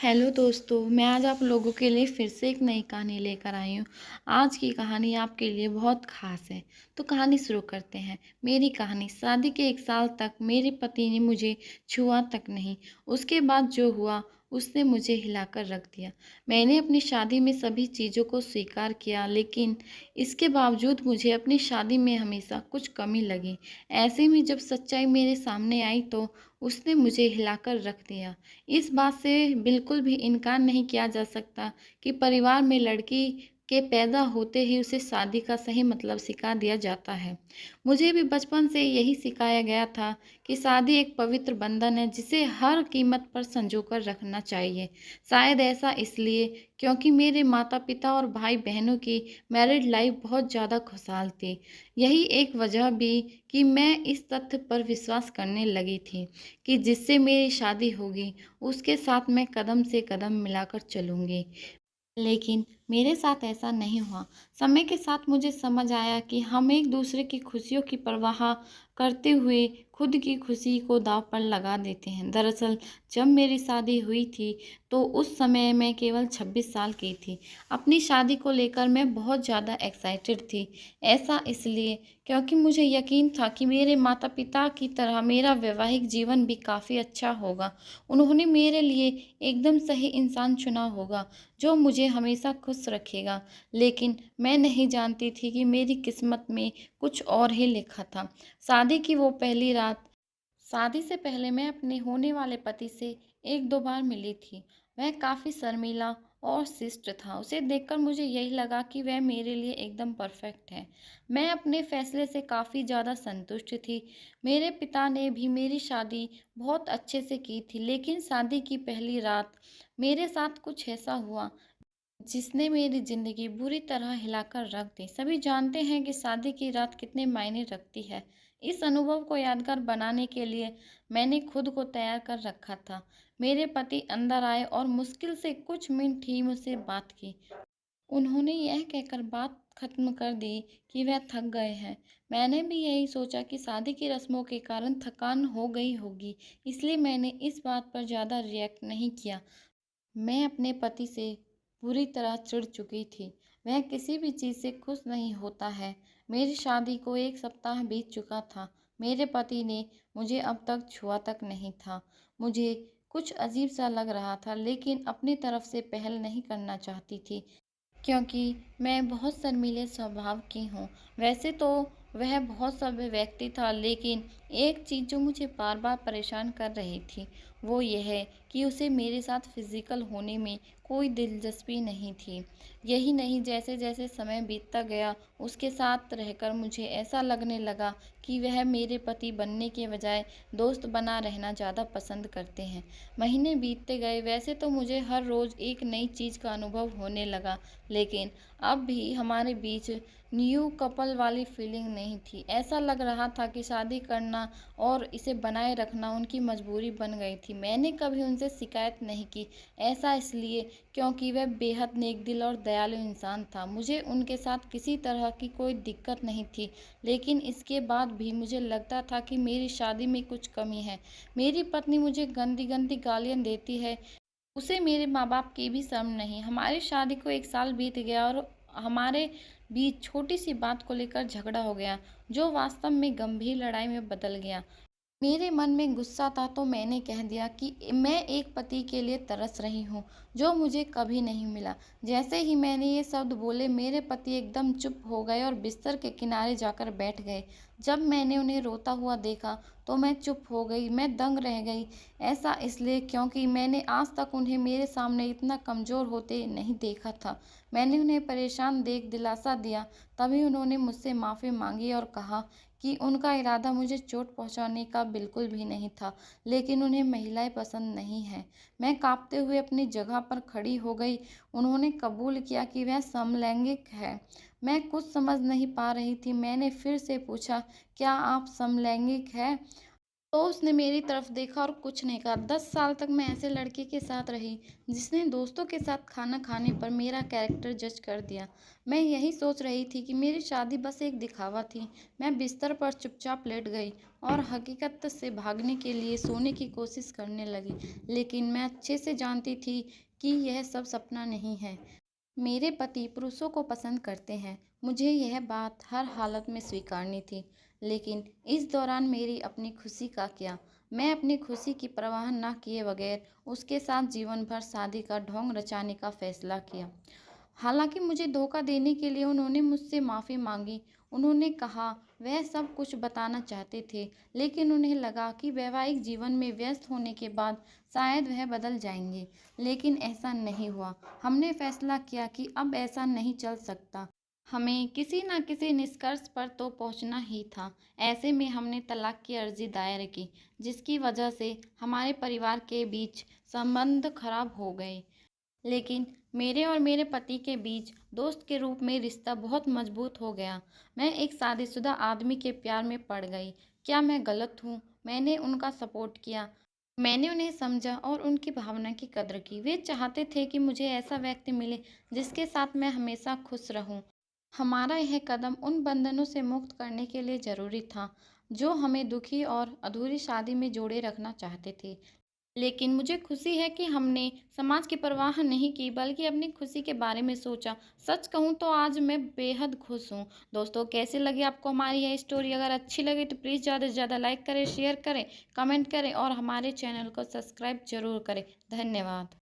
Hello दोस्तों, मैं आज आप लोगों के लिए फिर से एक नई कहानी लेकर आई हूँ। आज की कहानी आपके लिए बहुत ख़ास है। तो कहानी शुरू करते हैं। मेरी कहानी। शादी के 1 साल तक मेरे पति ने मुझे छुआ तक नहीं। उसके बाद जो हुआ उसने मुझे हिलाकर रख दिया। मैंने अपनी शादी में सभी चीज़ों को स्वीकार किया, लेकिन इसके बावजूद मुझे अपनी शादी में हमेशा कुछ कमी लगी। ऐसे में जब सच्चाई मेरे सामने आई तो उसने मुझे हिलाकर रख दिया। इस बात से बिल्कुल भी इनकार नहीं किया जा सकता कि परिवार में लड़की के पैदा होते ही उसे शादी का सही मतलब सिखा दिया जाता है। मुझे भी बचपन से यही सिखाया गया था कि शादी एक पवित्र बंधन है जिसे हर कीमत पर संजोकर रखना चाहिए। शायद ऐसा इसलिए क्योंकि मेरे माता-पिता और भाई-बहनों की मैरिड लाइफ बहुत ज़्यादा खुशहाल थी। यही एक वजह भी कि मैं इस तथ्य पर विश्वास करने लगी थी कि जिससे मेरी शादी होगी उसके साथ मैं कदम से कदम मिलाकर चलूँगी। लेकिन मेरे साथ ऐसा नहीं हुआ। समय के साथ मुझे समझ आया कि हम एक दूसरे की खुशियों की परवाह करते हुए खुद की खुशी को दांव पर लगा देते हैं। दरअसल जब मेरी शादी हुई थी तो उस समय मैं केवल 26 साल की थी। अपनी शादी को लेकर मैं बहुत ज़्यादा एक्साइटेड थी। ऐसा इसलिए क्योंकि मुझे यकीन था कि मेरे माता-पिता की तरह मेरा वैवाहिक जीवन भी काफ़ी अच्छा होगा। उन्होंने मेरे लिए एकदम सही इंसान चुना होगा जो मुझे हमेशा खुश रखेगा। लेकिन मैं नहीं जानती थी कि मेरी किस्मत में कुछ और ही लिखा था। शादी की वो पहली रात। शादी से पहले मैं अपने होने वाले पति से 1-2 बार मिली थी। वह काफ़ी शर्मीला और शिष्ट था। उसे देखकर मुझे यही लगा कि वह मेरे लिए एकदम परफेक्ट है। मैं अपने फैसले से काफ़ी ज़्यादा संतुष्ट थी। मेरे पिता ने भी मेरी शादी बहुत अच्छे से की थी, लेकिन शादी की पहली रात मेरे साथ कुछ ऐसा हुआ जिसने मेरी ज़िंदगी बुरी तरह हिलाकर रख दी। सभी जानते हैं कि शादी की रात कितने मायने रखती है। इस अनुभव को यादगार बनाने के लिए मैंने खुद को तैयार कर रखा था। मेरे पति अंदर आए और मुश्किल से कुछ मिनट ही मुझसे बात की। उन्होंने यह कहकर बात खत्म कर दी कि वह थक गए हैं। मैंने भी यही सोचा कि शादी की रस्मों के कारण थकान हो गई होगी, इसलिए मैंने इस बात पर ज़्यादा रिएक्ट नहीं किया। मैं अपने पति से पूरी तरह चिढ़ चुकी थी। वह किसी भी चीज़ से खुश नहीं होता है। मेरी शादी को 1 सप्ताह बीत चुका था। मेरे पति ने मुझे अब तक छुआ तक नहीं था। मुझे कुछ अजीब सा लग रहा था, लेकिन अपनी तरफ से पहल नहीं करना चाहती थी। क्योंकि मैं बहुत शर्मीले स्वभाव की हूँ। वैसे तो वह बहुत सभ्य व्यक्ति था, लेकिन एक चीज़ जो मुझे बार-बार परेशान कर रही थी, वो यह है कि उसे मेरे साथ फ़िज़िकल होने में कोई दिलचस्पी नहीं थी। यही नहीं, जैसे-जैसे समय बीतता गया, उसके साथ रहकर मुझे ऐसा लगने लगा कि वह मेरे पति बनने के बजाय दोस्त बना रहना ज़्यादा पसंद करते हैं। महीने बीतते गए, वैसे तो मुझे हर रोज़ एक नई चीज़ का अनुभव होने लगा, लेकिन अब भी हमारे बीच न्यू कपल वाली फीलिंग नहीं थी। ऐसा लग रहा था कि शादी करना और इसे बनाए रखना उनकी मजबूरी बन गई थी। मैंने कभी उनसे शिकायत नहीं की। ऐसा इसलिए क्योंकि वह बेहद नेकदिल और दयालु इंसान था। मुझे उनके साथ किसी तरह की कोई दिक्कत नहीं थी, लेकिन इसके बाद भी मुझे लगता था कि मेरी शादी में कुछ कमी है। मेरी पत्नी मुझे गंदी-गंदी गालियाँ देती है। उसे मेरे माँ-बाप की भी शर्म नहीं। हमारी शादी को 1 साल बीत गया और हमारे बीच छोटी-सी बात को लेकर झगड़ा हो गया, जो वास्तव में गंभीर लड़ाई में बदल गया। मेरे मन में गुस्सा था तो मैंने कह दिया कि मैं एक पति के लिए तरस रही हूँ, जो मुझे कभी नहीं मिला। जैसे ही मैंने ये शब्द बोले, मेरे पति एकदम चुप हो गए और बिस्तर के किनारे जाकर बैठ गए। जब मैंने उन्हें रोता हुआ देखा तो मैं चुप हो गई, मैं दंग रह गई। ऐसा इसलिए क्योंकि मैंने आज तक उन्हें मेरे सामने इतना कमज़ोर होते नहीं देखा था। मैंने उन्हें परेशान देख दिलासा दिया, तभी उन्होंने मुझसे माफ़ी मांगी और कहा कि उनका इरादा मुझे चोट पहुंचाने का बिल्कुल भी नहीं था, लेकिन उन्हें महिलाएं पसंद नहीं हैं। मैं कांपते हुए अपनी जगह पर खड़ी हो गई। उन्होंने कबूल किया कि वह समलैंगिक है। मैं कुछ समझ नहीं पा रही थी। मैंने फिर से पूछा, क्या आप समलैंगिक हैं? तो उसने मेरी तरफ देखा और कुछ नहीं कहा। 10 साल तक मैं ऐसे लड़के के साथ रही जिसने दोस्तों के साथ खाना खाने पर मेरा कैरेक्टर जज कर दिया। मैं यही सोच रही थी कि मेरी शादी बस एक दिखावा थी। मैं बिस्तर पर चुपचाप लेट गई और हकीकत से भागने के लिए सोने की कोशिश करने लगी। लेकिन मैं अच्छे से जानती थी कि यह सब सपना नहीं है। मेरे पति पुरुषों को पसंद करते हैं, मुझे यह बात हर हालत में स्वीकारनी थी। लेकिन इस दौरान मेरी अपनी खुशी का क्या? मैं अपनी खुशी की परवाह न किए बगैर उसके साथ जीवन भर शादी का ढोंग रचाने का फैसला किया। हालांकि मुझे धोखा देने के लिए उन्होंने मुझसे माफ़ी मांगी। उन्होंने कहा वह सब कुछ बताना चाहते थे, लेकिन उन्हें लगा कि वैवाहिक जीवन में व्यस्त होने के बाद शायद वह बदल जाएंगे। लेकिन ऐसा नहीं हुआ। हमने फैसला किया कि अब ऐसा नहीं चल सकता। हमें किसी न किसी निष्कर्ष पर तो पहुंचना ही था। ऐसे में हमने तलाक की अर्जी दायर की, जिसकी वजह से हमारे परिवार के बीच संबंध खराब हो गए। लेकिन मेरे और मेरे पति के बीच दोस्त के रूप में रिश्ता बहुत मजबूत हो गया। मैं एक शादीशुदा आदमी के प्यार में पड़ गई। क्या मैं गलत हूँ? मैंने उनका सपोर्ट किया। मैंने उन्हें समझा और उनकी भावना की कदर की। वे चाहते थे कि मुझे ऐसा व्यक्ति मिले जिसके साथ मैं हमेशा खुश रहूं। हमारा यह कदम उन बंधनों से मुक्त करने के लिए ज़रूरी था जो हमें दुखी और अधूरी शादी में जोड़े रखना चाहते थे। लेकिन मुझे खुशी है कि हमने समाज की परवाह नहीं की, बल्कि अपनी खुशी के बारे में सोचा। सच कहूँ तो आज मैं बेहद खुश हूँ। दोस्तों, कैसी लगी आपको हमारी यह स्टोरी? अगर अच्छी लगी तो प्लीज़ ज़्यादा से ज़्यादा लाइक करें, शेयर करें, कमेंट करें और हमारे चैनल को सब्सक्राइब ज़रूर करें। धन्यवाद।